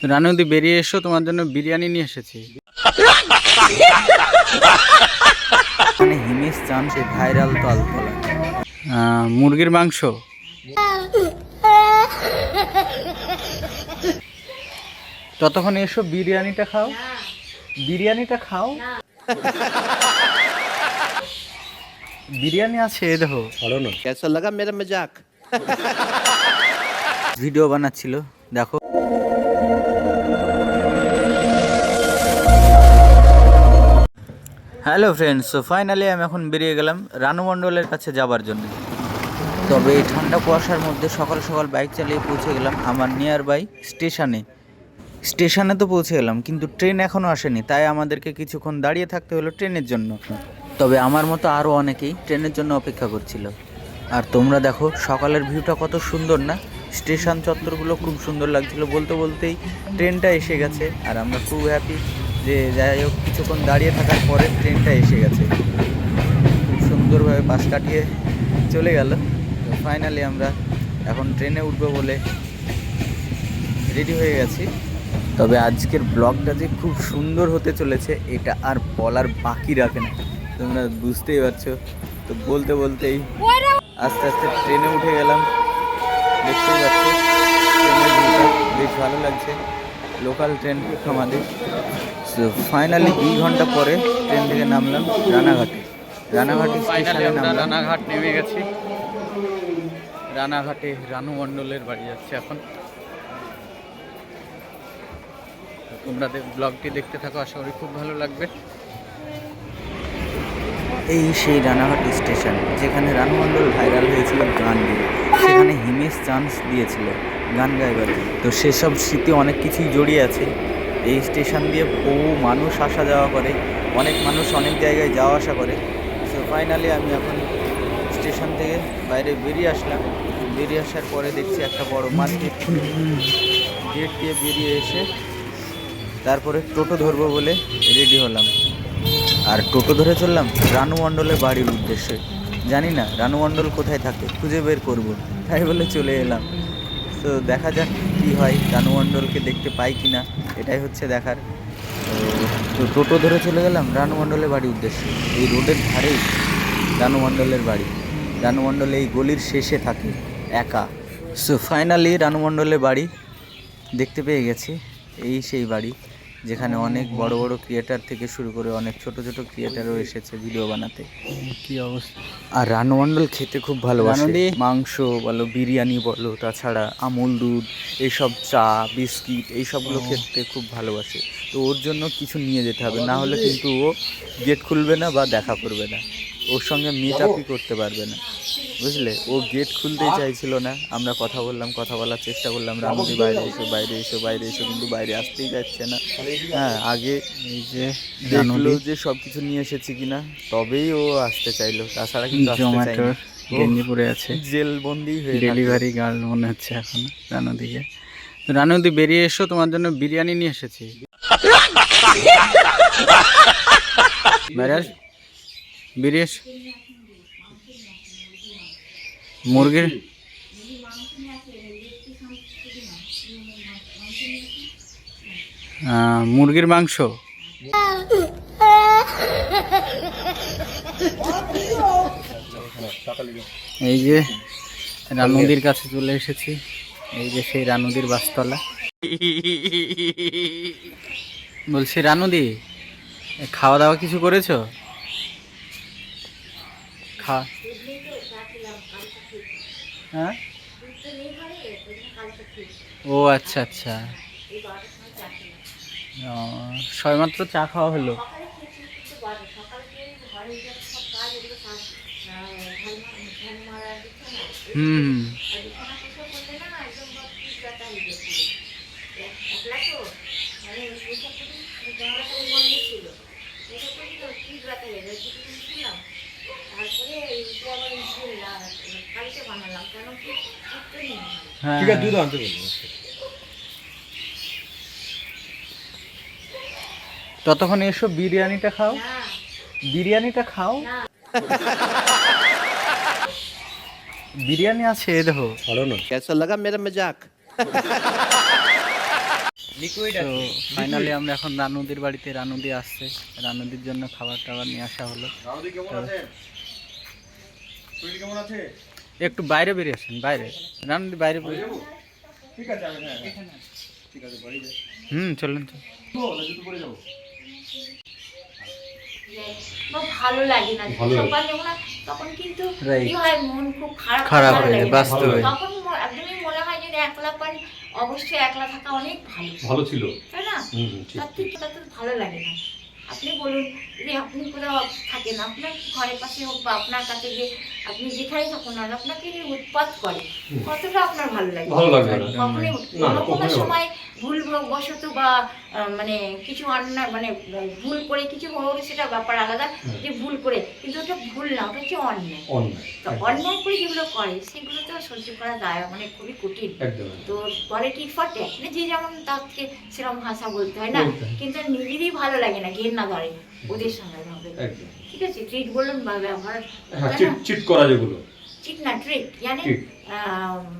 রানুদি বেরিয়ে এসো, তোমার জন্য বিরিয়ানি নিয়ে এসেছি। মানে হিমেশ চান সে ভাইরাল তলতলা মুরগির মাংস। ততক্ষণ এসো, বিরিয়ানিটা খাও, বিরিয়ানিটা খাও। বিরিয়ানি আছে, এ দেখো। कैसा लगा मेरा मजाक? ভিডিও বানাচ্ছিল, দেখো। হ্যালো ফ্রেন্ডস, সো ফাইনালি আমি এখন বেরিয়ে গেলাম রানু মণ্ডলের কাছে যাবার জন্য। তবে এই ঠান্ডা কুয়াশার মধ্যে সকাল সকাল বাইক চালিয়ে পৌঁছে গেলাম আমার নিয়ার বাই স্টেশনে তো পৌঁছে গেলাম, কিন্তু ট্রেন এখনও আসেনি, তাই আমাদেরকে কিছুক্ষণ দাঁড়িয়ে থাকতে হলো ট্রেনের জন্য। তবে আমার মতো আরও অনেকেই ট্রেনের জন্য অপেক্ষা করছিল। আর তোমরা দেখো সকালের ভিউটা কত সুন্দর না? স্টেশন চত্বরগুলো খুব সুন্দর লাগছিল। বলতে বলতেই ট্রেনটা এসে গেছে, আর আমরা খুব হ্যাপি যে যাই হোক কিছুক্ষণ দাঁড়িয়ে থাকার পরে ট্রেনটা এসে গেছে। খুব সুন্দরভাবে পাশ কাটিয়ে চলে গেল। তো ফাইনালি আমরা এখন ট্রেনে উঠবো বলে রেডি হয়ে গেছি। তবে আজকের ব্লগটা যে খুব সুন্দর হতে চলেছে এটা আর বলার বাকি রাখে না, তোমরা বুঝতেই পারছো। তো বলতে বলতেই আস্তে আস্তে ট্রেনে উঠে গেলাম। দেখতেই পাচ্ছি ট্রেনের ভিউটা বেশ ভালো লাগছে, লোকাল ট্রেন আমাদের। সো ফাইনালি 2 ঘন্টা পরে ট্রেন থেকে নামলাম রানাঘাটে স্টেশনে নামলাম। রানাঘাট নেমে গেছি। রানাঘাটে রানু মণ্ডলের বাড়ি যাচ্ছে এখন। তোমরা ব্লগটি দেখতে থাকো, আশা করি খুব ভালো লাগবে। এই সেই রানাঘাট স্টেশন যেখানে রানু মণ্ডল ভাইরাল হয়েছিল গান দিয়ে। সেখানে হিমেশ চান্স দিয়েছিল গান গাইবার। তো সেসব স্মৃতি অনেক কিছুই জড়িয়ে আছে। এই স্টেশন দিয়ে বহু মানুষ আসা যাওয়া করে, অনেক মানুষ অনেক জায়গায় যাওয়া আসা করে। সো ফাইনালি আমি এখন স্টেশন থেকে বাইরে বেরিয়ে আসলাম। বেরিয়ে আসার পরে দেখছি একটা বড় মার্কেট। গেট দিয়ে বেরিয়ে এসে তারপরে টোটো ধরবো বলে রেডি হলাম, আর টোটো ধরে চললাম রানু মণ্ডলের বাড়ির উদ্দেশ্যে। জানি না রানু মণ্ডল কোথায় থাকে, খুঁজে বের করব, তাই বলে চলে এলাম। তো দেখা যাক কী হয়, রানু মণ্ডলকে দেখতে পাই কি না, এটাই হচ্ছে দেখার। তো টোটো ধরে চলে গেলাম রানু মণ্ডলের বাড়ির উদ্দেশ্যে। এই রোডের ধারেই রানু মণ্ডলের বাড়ি। রানু মণ্ডল এই গলির শেষে থাকে একা। সো ফাইনালি রানু মণ্ডলের বাড়ি দেখতে পেয়ে গেছি। এই সেই বাড়ি যেখানে অনেক বড় বড় ক্রিয়েটার থেকে শুরু করে অনেক ছোট ছোট ক্রিয়েটারও এসেছে ভিডিও বানাতে। কি অবস্থা! আর রানু মণ্ডল খেতে খুব ভালোবাসে, মাংস বলো, বিরিয়ানি বলো, তাছাড়া আমুল দুধ, এইসব চা বিস্কিট এইসবগুলো খেতে খুব ভালোবাসে। তো ওর জন্য কিছু নিয়ে যেতে হবে, না হলে কিন্তু ও গেট খুলবে না বা দেখা করবে না, ওর সঙ্গে মিট আপই করতে পারবে না, বুঝলে? ও গেট খুলতেই চাইছিল না। আমরা কথা বললাম, কথা বলার চেষ্টা করলাম, রানুদি বাইরে এসো বাইরে এসো বাইরে এসো, কিন্তু বাইরে আসতেই যাচ্ছে না। হ্যাঁ, আগে এই যে দেখলো যে সব কিছু নিয়ে এসেছি কিনা তবেই ও আসতে চাইলো, তাছাড়া কিন্তু আসতে চাইনি। গেঞ্জি পরে আছে, জেল বন্দি হয়ে ডেলিভারি গার্ল মনে হচ্ছে এখন রানুদিকে। রানুদি বেরিয়ে এসো, তোমার জন্য বিরিয়ানি নিয়ে এসেছি। বেরিয়ে এসো। মুরগির মুরগির মাংস। এই যে রানুদির কাছে চলে এসেছি। এই যে সেই রানুদির বাসতলা। বলছি রানুদি, খাওয়া দাওয়া কিছু করেছো? হ্যাঁ, ও আচ্ছা আচ্ছা, সবেমাত্র চা খাওয়া হলো। হুম, ততক্ষণ এসো, বিরিয়ানিটা খাও, বিরিয়ানিটা খাও। বিরিয়ানি আছে, এ দেখো। कैसा लगा मेरा मजाक? তো ফাইনালি আমরা এখন রানুদির বাড়িতে, রানুদি আসছে, রানুদির জন্য খাবার টাবার নিয়ে আসা হলো। একটু বাইরে বেরিয়ে আসেন, বাইরে রানুদি বাইরে বেরিয়ে। চলুন ভালো লাগে না সকাল যখন তখন কিন্তু কি হয় মন খুব খারাপ হয়ে যায় বাস্তবে। তখন একদমই মনে হয় যে একলা পারি, অবশ্যই একলা থাকা অনেক ভালো ছিল, তাই না? তার থেকে ভালো লাগে না। আপনি বলুন যে আপনি কোথাও থাকেন, আপনার ঘরের পাশে হোক বা আপনার কাছে যে আপনি যেখানে থাকুন না আপনাকে উৎপাত করে, কতটা আপনার ভালো লাগে? কখনোই কোনো সময় ভুল বশত বা মানে কিছু অন্যায় মানে ভুল করে কিছু হলে সেটা ব্যাপার আলাদা, যে ভুল করে, কিন্তু ওটা ভুল না, ওটা হচ্ছে অন্যায়। তো অন্যায় করে যেগুলো করে সেগুলো তো সহ্য করা যায় মানে খুবই কঠিন। তো পরে টিট ফর ট্যাট, যে যেমন তাকে সেরকম ভাষা বলতে হয় না, কিন্তু নিজেরই ভালো লাগে না, ঘেন্না ধরে ওদের সঙ্গে হবে। ঠিক আছে, ট্রিট বলুন বা ব্যবহার, চিট করা যেগুলো চিট না ট্রিট জানে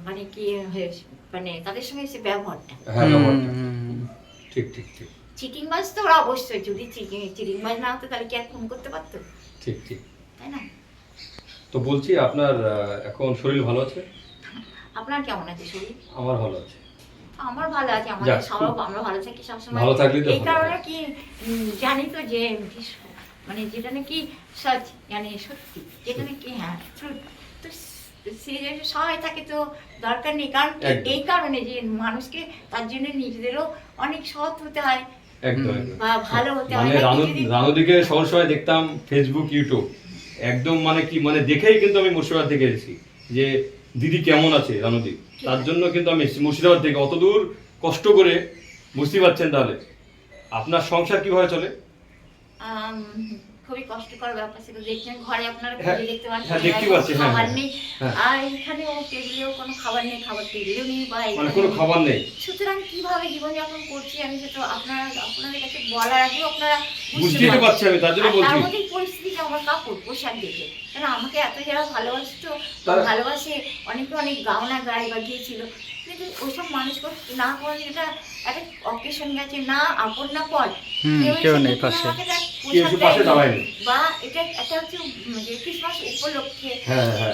মানে কি হয়েছে মানে তাদের সঙ্গে সে ব্যবহারটা। ঠিক ঠিক ঠিক। চিটিং বাজ তো ওরা অবশ্যই, যদি চিটিং বাজ না হতো তাহলে কি আর ফোন করতে পারতো? ঠিক ঠিক, তাই না? তো বলছি আপনার এখন শরীর ভালো আছে? আপনার কেমন আছে শরীর? আমার ভালো আছে। আমার ভালো আছে, আমাদের সবাই আমরা ভালো থাকি সবসময়। ভালো থাকলে তো এই কারণে কি জানি তো যে মানে যেটা নাকি সচ মানে সত্যি, যেটা নাকি হ্যাঁ ট্রুথ, তো সে সবাই থাকে তো দরকার নেই। কারণ এই কারণে যে মানুষকে তার জন্য নিজেদেরও অনেক সৎ হতে হয়, একদম বা ভালো হতে হয়। মানে রানুদিকে সবসময় দেখতাম ফেসবুক, ইউটিউব, একদম মানে কি মানে দেখেই কিন্তু আমি মুর্শিদাবাদ থেকে এসেছি যে দিদি কেমন আছে রানুদি, তার জন্য কিন্তু আমি মুর্শিদাবাদ থেকে অত দূর কষ্ট করে, বুঝতে পারছেন তাহলে আপনার সংসার কিভাবে চলে? খুবই কষ্টকর ব্যাপার ছিল, দেখছেন ঘরে আপনারা দেখতে পাচ্ছেন খাবার নেই, আর এখানেও টেবিলেও কোনো খাবার নেই, খাবার টেবিলেও নেই বা কোনো খাবার নেই। সুতরাং কিভাবে জীবনযাপন করছি আমি সেটা আপনাদের কাছে বলার আগেও আপনারা বুঝতে পারছি, আমি তার জন্য বলছি। তার মধ্যে পরিস্থিতি আমার কাপড় পোশাক দেখে, কারণ আমাকে এত যারা ভালোবাসতো ভালোবাসে, অনেকে অনেক গাওনা গায়ে বা গিয়েছিল, কিন্তু ওইসব মানুষ না করে এটা একটা অকেশন গেছে না আপন না পর কেউ নেই পাশে, বা এটা একটা হচ্ছে ক্রিসমাস উপলক্ষে,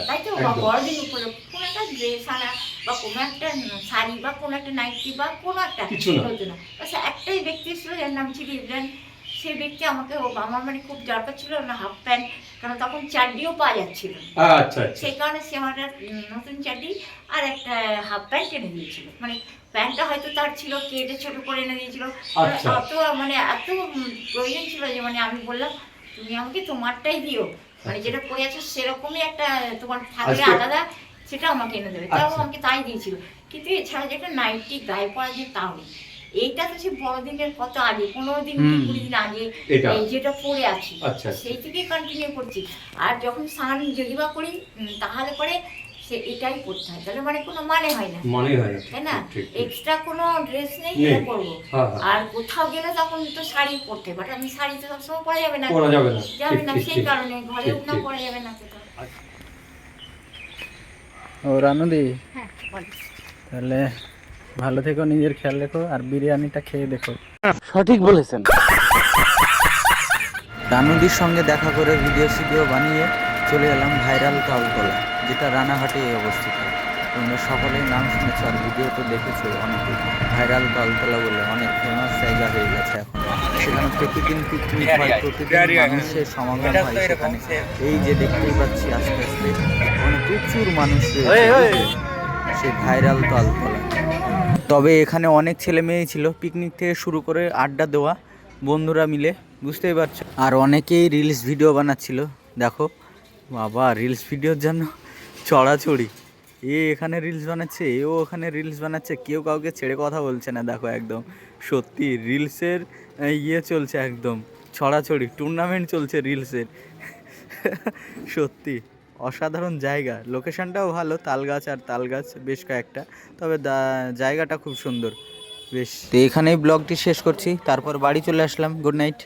তাই তো, বা বড়দিন উপলক্ষে কোনো একটা ড্রেস আনা বা কোনো একটা শাড়ি বা কোনো একটা নাইটি বা কোনো একটা হতো না। আচ্ছা, একটাই ব্যক্তি ছিল যার নাম ছিল ইব্রাহিম, সেই ব্যক্তি আমাকে আমার মানে খুব দরকার ছিল না হাফ প্যান্ট, কারণ তখন চাড্ডিও পাওয়া যাচ্ছিল, সেই কারণে সে আমার নতুন চাড্ডি আর একটা হাফ প্যান্ট এনে দিয়েছিল। মানে প্যান্টটা হয়তো তার ছিল, কেটে ছোট করে এনে দিয়েছিল, এত মানে এত প্রয়োজন ছিল যে মানে আমি বললাম তুমি আমাকে তোমারটাই দিও, মানে যেটা পরে আছো সেরকমই একটা তোমার থাকলে আলাদা সেটা আমাকে এনে দেবে, তাও আমাকে তাই দিয়েছিল। কিন্তু এছাড়া যেটা নাইটি গায়ে পরা যে তাও নেই। এইটা তো সে বড়দিনের কত আগে, 15 দিন কি 20 দিন আগে যেটা পরে আছি সেই থেকেই কন্টিনিউ করছি। আর যখন স্নান যদি বা করি তাহলে পরে সে এটাই পরতে হয়, তাহলে মানে কোনো মানে হয় না, তাই না? এক্সট্রা কোনো ড্রেস নেই এটা পরবো। আর কোথাও গেলে তখন তো শাড়ি পরতে, বাট আমি শাড়ি তো সবসময় পরা যাবে না, সেই কারণে ঘরেও না পরা যাবে না কোথাও। ও রানুদি, তাহলে ভালো থেকো, নিজের খেয়াল রেখো, আর বিরিয়ানিটা খেয়ে দেখো। সঠিক বলেছেন। রানুদির সঙ্গে দেখা করে ভিডিও বানিয়ে চলে এলাম ভাইরাল তালতলা, যেটা রানাঘাটে অবস্থিত। তোমরা সকলেই নাম শুনেছো আর ভিডিও তো দেখেছো অনেকে। ভাইরাল তালতলা বলে অনেক ফেমাস জায়গা হয়ে গেছে এখন। সেখানে প্রতিদিন পিকনিক হয়, প্রতিদিন মানুষের সমাগম হয় সেখানে। এই যে দেখতেই পাচ্ছি আস্তে আস্তে মানে প্রচুর মানুষ রয়েছে সেই ভাইরাল তালতলা। তবে এখানে অনেক ছেলে মেয়েই ছিল, পিকনিক থেকে শুরু করে আড্ডা দেওয়া বন্ধুরা মিলে, বুঝতেই পারছো। আর অনেকেই রিলস ভিডিও বানাচ্ছিল, দেখো বাবা রিলস ভিডিওর জন্য চড়াচড়ি, এখানে রিলস বানাচ্ছে, এও ওখানে রিলস বানাচ্ছে, কেউ কাউকে ছেড়ে কথা বলছে না। দেখো একদম সত্যি রিলসের চলছে, একদম ছড়াছড়ি, টুর্নামেন্ট চলছে রিলসের। সত্যি অসাধারণ জায়গা, লোকেশনটাও ভালো, তালগাছ আর তালগাছ বেশ কয়েকটা, তবে জায়গাটা খুব সুন্দর বেশ। তো এখানেই ব্লগটি শেষ করছি, তারপর বাড়ি চলে আসলাম। Good night.